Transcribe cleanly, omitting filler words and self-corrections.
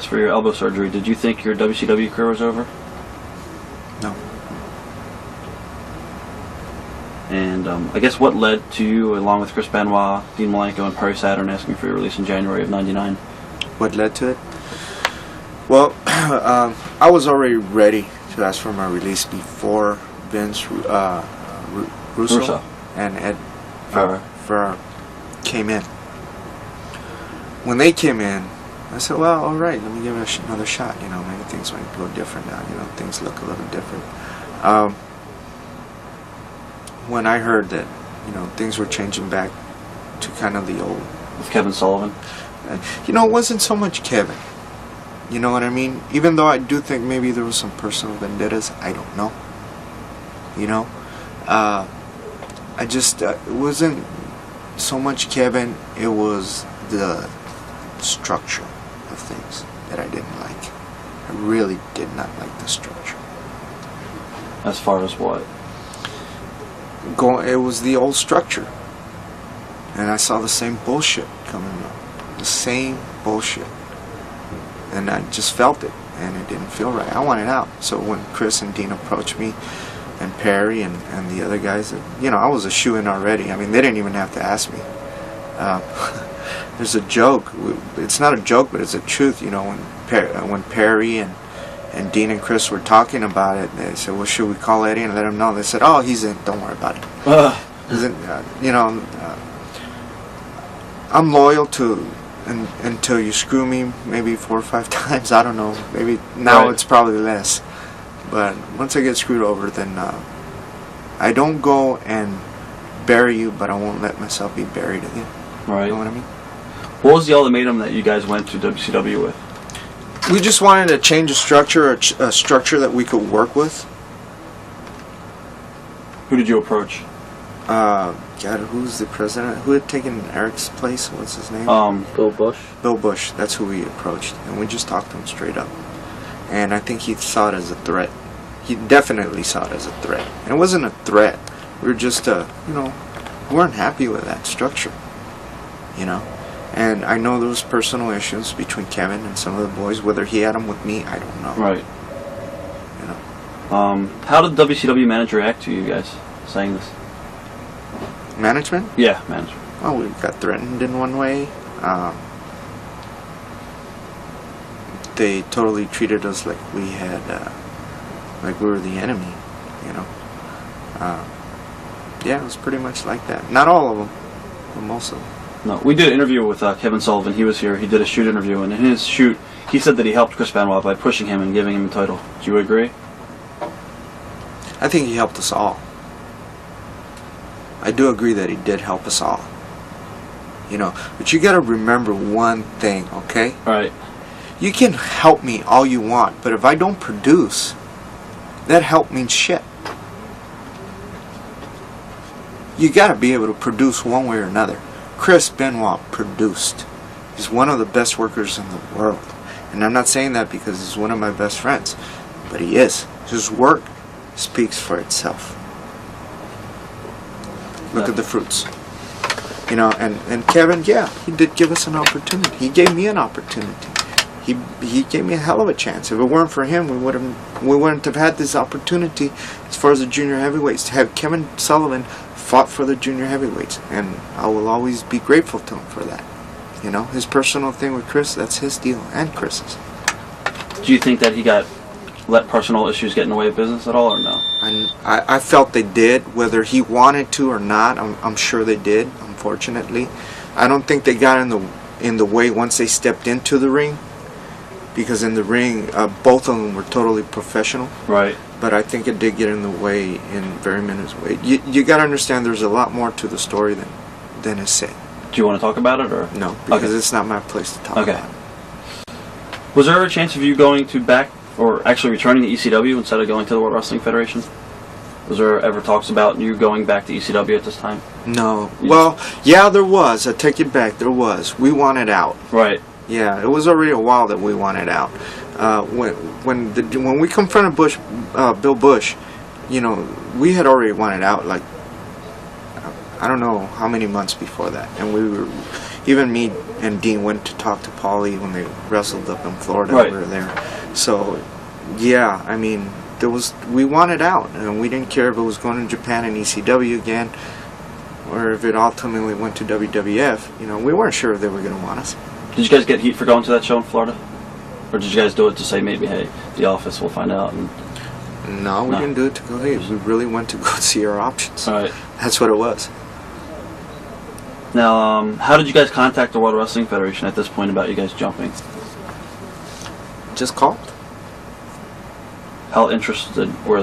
For your elbow surgery, did you think your WCW career was over? No. And I guess what led to you, along with Chris Benoit, Dean Malenko, and Perry Saturn, asking for your release in January of '99? What led to it? Well, I was already ready to ask for my release before Vince Russo and Ed Ferrara came in. When they came in, I said, well, all right, let me give it another shot. You know, maybe things might go different now. You know, things look a little different. When I heard that, you know, things were changing back to kind of the old. With Kevin Sullivan? You know, it wasn't so much Kevin. You know what I mean? Even though I do think maybe there was some personal vendettas, I don't know. You know? I just, it wasn't so much Kevin, it was the structure of things that I didn't like. I really did not like the structure. As far as what? It was the old structure. And I saw the same bullshit coming up. The same bullshit. And I just felt it. And it didn't feel right. I wanted out. So when Chris and Dean approached me, and Perry and the other guys, you know, I was a shoo-in already. I mean, they didn't even have to ask me. There's a joke. It's not a joke, but it's a truth. You know, when Perry and Dean and Chris were talking about it, they said, well, should we call Eddie and let him know? They said, oh, he's in. Don't worry about it. You know, I'm loyal to until you screw me maybe 4 or 5 times. I don't know. Maybe now It's probably less. But once I get screwed over, then I don't go and bury you, but I won't let myself be buried again. Right. You know what I mean? What was the ultimatum that you guys went to WCW with? We just wanted to change a structure, a structure that we could work with. Who did you approach? God, who's the president? Who had taken Eric's place? What's his name? Bill Bush. Bill Bush. That's who we approached, and we just talked to him straight up. And I think he saw it as a threat. He definitely saw it as a threat. And it wasn't a threat. We were just, you know, we weren't happy with that structure. You know? And I know there was personal issues between Kevin and some of the boys. Whether he had them with me, I don't know. Right. You know? How did WCW manager react to you guys saying this? Management? Yeah, management. Well, we got threatened in one way. They totally treated us like we had, like we were the enemy, you know. Yeah, it was pretty much like that. Not all of them, but most of them. No, we did an interview with Kevin Sullivan. He was here. He did a shoot interview, and in his shoot, he said that he helped Chris Benoit by pushing him and giving him the title. Do you agree? I think he helped us all. I do agree that he did help us all. You know, but you got to remember one thing, okay? Right. You can help me all you want, but if I don't produce, that help means shit. You got to be able to produce one way or another. Chris Benoit produced. He's one of the best workers in the world. And I'm not saying that because he's one of my best friends, but he is. His work speaks for itself. Look at the fruits. You know, and Kevin, yeah, he did give us an opportunity. He gave me an opportunity. He gave me a hell of a chance. If it weren't for him, we wouldn't have had this opportunity as far as the junior heavyweights to have Kevin Sullivan fought for the junior heavyweights, and I will always be grateful to him for that. You know, his personal thing with Chris, that's his deal, and Chris's. Do you think that he let personal issues get in the way of business at all, or no? I felt they did, whether he wanted to or not. I'm sure they did. Unfortunately, I don't think they got in the way once they stepped into the ring, because in the ring, both of them were totally professional. Right. But I think it did get in the way in very minutes way. You got to understand, there's a lot more to the story than is said. Do you want to talk about it, or no? Because it's not my place to talk about it. Was there ever a chance of you going to back, or actually returning to ECW instead of going to the World Wrestling Federation? Was there ever talks about you going back to ECW at this time? No. Well, yeah, there was. I take it back. There was. We wanted out. Right. Yeah, it was already a while that we wanted out. When we confronted Bill Bush, you know, we had already wanted out. Like, I don't know how many months before that, and we were, even me and Dean went to talk to Paulie when they wrestled up in Florida. Right. We were there. So, yeah, I mean, we wanted out, and we didn't care if it was going to Japan and ECW again, or if it ultimately went to WWF. You know, we weren't sure if they were going to want us. Did you guys get heat for going to that show in Florida? Or did you guys do it to say maybe, hey, the office, we'll find out? And No, we didn't do it to go, hey, we really went to go see our options. all right. That's what it was. Now, how did you guys contact the World Wrestling Federation at this point about you guys jumping? Just called. How interested were